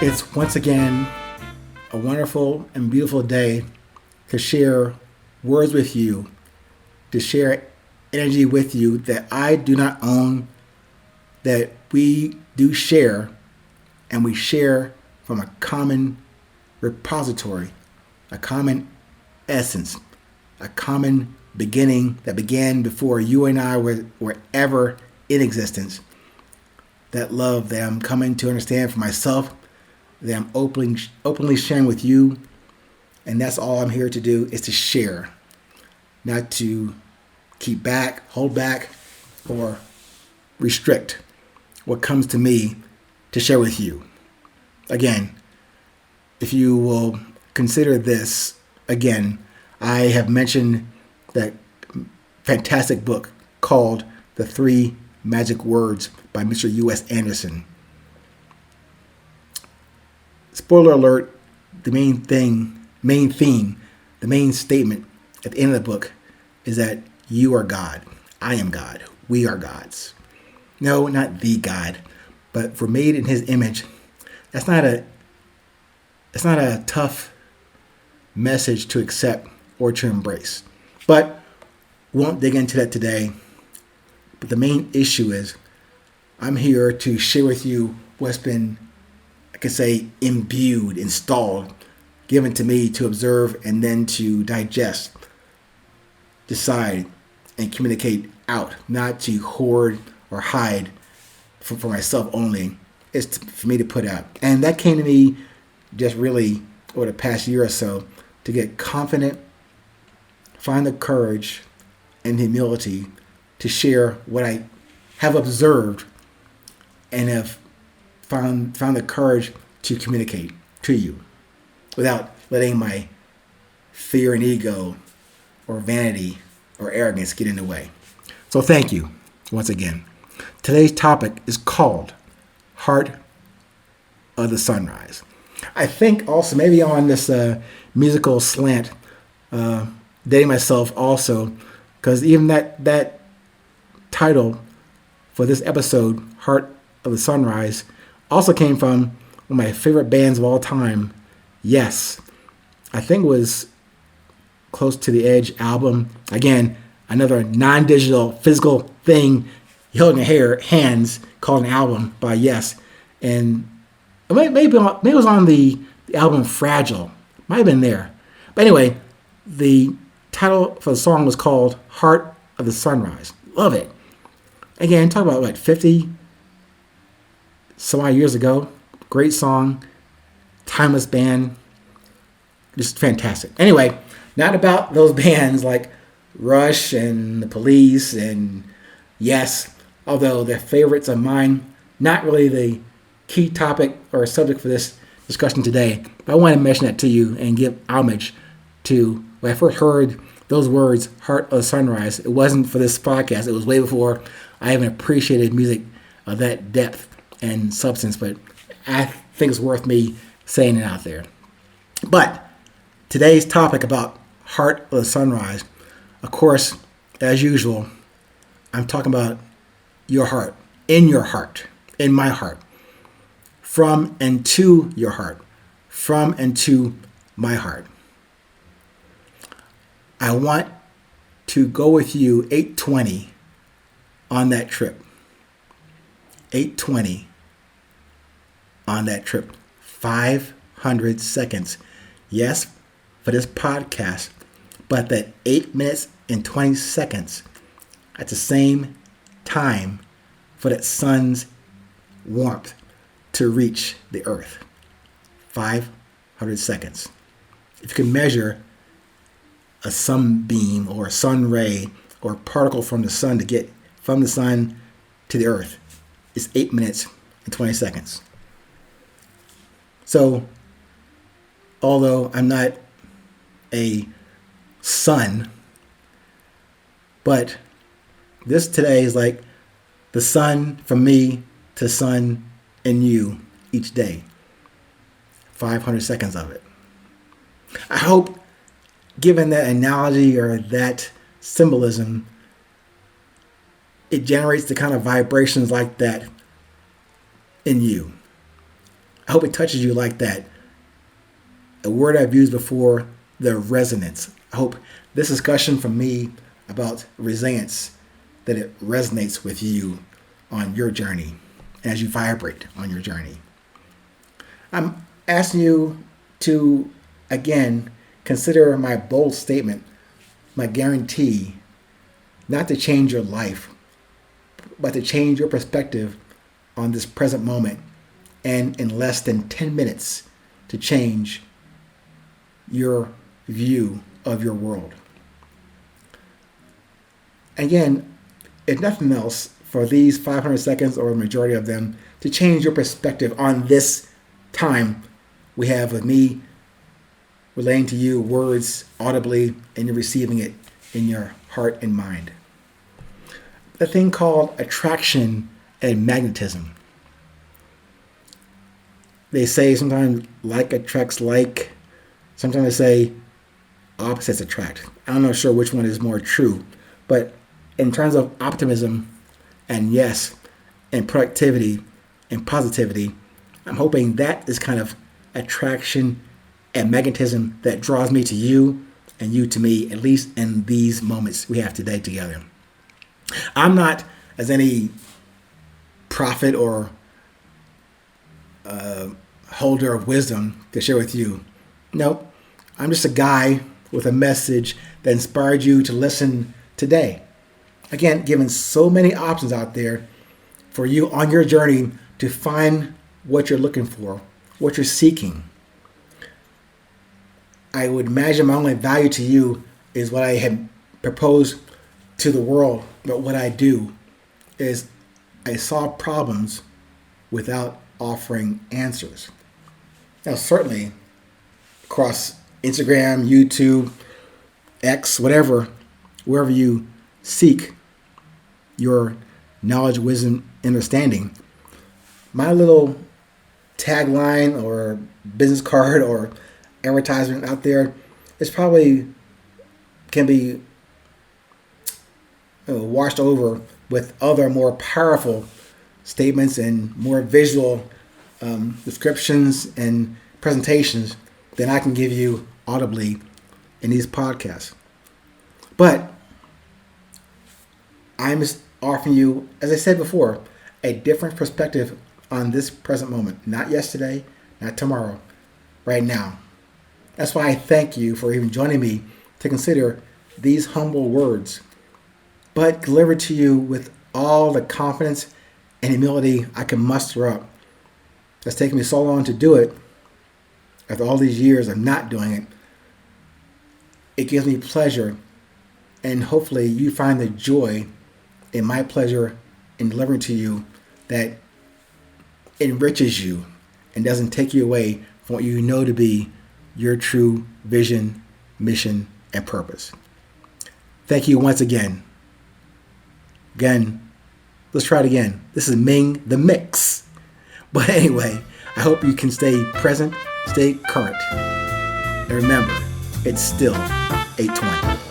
It's once again a wonderful and beautiful day to share words with you, to share energy with you that I do not own, that we do share, and we share from a common repository, a common essence, a common beginning that began before you and I were ever in existence. That love that I'm coming to understand for myself, that I'm openly sharing with you, and that's all I'm here to do is to share, not to keep back, hold back, or restrict what comes to me to share with you. Again, if you will consider this, again, I have mentioned that fantastic book called The Three Magic Words by Mr. U.S. Anderson. Spoiler alert, the main theme, the main statement at the end of the book is that you are God. I am God. We are gods. No, not the God, but we're made in his image. That's not a tough message to accept or to embrace. But we won't dig into that today. But the main issue is I'm here to share with you what's been, I could say, imbued, installed, given to me to observe and then to digest, decide, and communicate out, not to hoard or hide for myself only. It's for me to put out. And that came to me just really over the past year or so to get confident, find the courage and humility to share what I have observed and have found the courage to communicate to you without letting my fear and ego or vanity or arrogance get in the way. So thank you once again. Today's topic is called Heart of the Sunrise. I think also maybe on this musical slant, dating myself also, because even that title for this episode, Heart of the Sunrise, also came from one of my favorite bands of all time, Yes. I think it was Close to the Edge album. Again, another non-digital physical thing you held in your hands called an album by Yes. And maybe it was on the album Fragile. Might have been there. But anyway, the title for the song was called Heart of the Sunrise. Love it. Again, talk about 50 some odd years ago. Great song. Timeless band. Just fantastic. Anyway, not about those bands like Rush and The Police and Yes, although they're favorites of mine. Not really the key topic or subject for this discussion today. But I want to mention that to you and give homage to when I first heard those words, Heart of the Sunrise. It wasn't for this podcast. It was way before I even appreciated music of that depth and substance. But I think it's worth me saying it out there. But today's topic about Heart of the Sunrise, of course, as usual, I'm talking about your heart, in my heart, from and to your heart, from and to my heart. I want to go with you 820 on that trip. 820 on that trip. 500 seconds. Yes, for this podcast, but that 8 minutes and 20 seconds at the same time for that sun's warmth to reach the earth. 500 seconds. If you can measure a sunbeam or a sun ray or a particle from the sun to get from the sun to the earth, it's 8 minutes and 20 seconds. So, although I'm not a sun, but this today is like the sun from me to sun and you each day. 500 seconds of it. I hope, given that analogy or that symbolism, it generates the kind of vibrations like that in you. I hope it touches you like that. A word I've used before, the resonance. I hope this discussion from me about resilience, that it resonates with you on your journey as you vibrate on your journey. I'm asking you to, again, consider my bold statement, my guarantee, not to change your life, but to change your perspective on this present moment, and in less than 10 minutes to change your view of your world. Again, if nothing else, for these 500 seconds or the majority of them, to change your perspective on this time we have with me relaying to you words audibly and you're receiving it in your heart and mind. The thing called attraction and magnetism. They say sometimes like attracts like. Sometimes they say opposites attract. I'm not sure which one is more true. But in terms of optimism and yes, and productivity and positivity, I'm hoping that is kind of attraction and magnetism that draws me to you and you to me, at least in these moments we have today together. I'm not as any prophet or holder of wisdom to share with you. No, I'm just a guy with a message that inspired you to listen today. Again, given so many options out there for you on your journey to find what you're looking for, what you're seeking. I would imagine my only value to you is what I had proposed to the world. But what I do is I solve problems without offering answers. Now, certainly across Instagram, YouTube, X, whatever, wherever you seek your knowledge, wisdom, understanding, my little tagline or business card or advertisement out there is probably can be washed over with other more powerful statements and more visual descriptions and presentations than I can give you audibly in these podcasts. But I'm just offering you, as I said before, a different perspective on this present moment. Not yesterday, not tomorrow, right now. That's why I thank you for even joining me to consider these humble words, but delivered to you with all the confidence and humility I can muster up. It's taken me so long to do it. After all these years of not doing it, it gives me pleasure, and hopefully you find the joy in my pleasure in delivering to you that enriches you and doesn't take you away from what you know to be your true vision, mission, and purpose. Thank you once again. Again, let's try it again. This is Ming the Mix. But anyway, I hope you can stay present, stay current. And remember, it's still 8:20.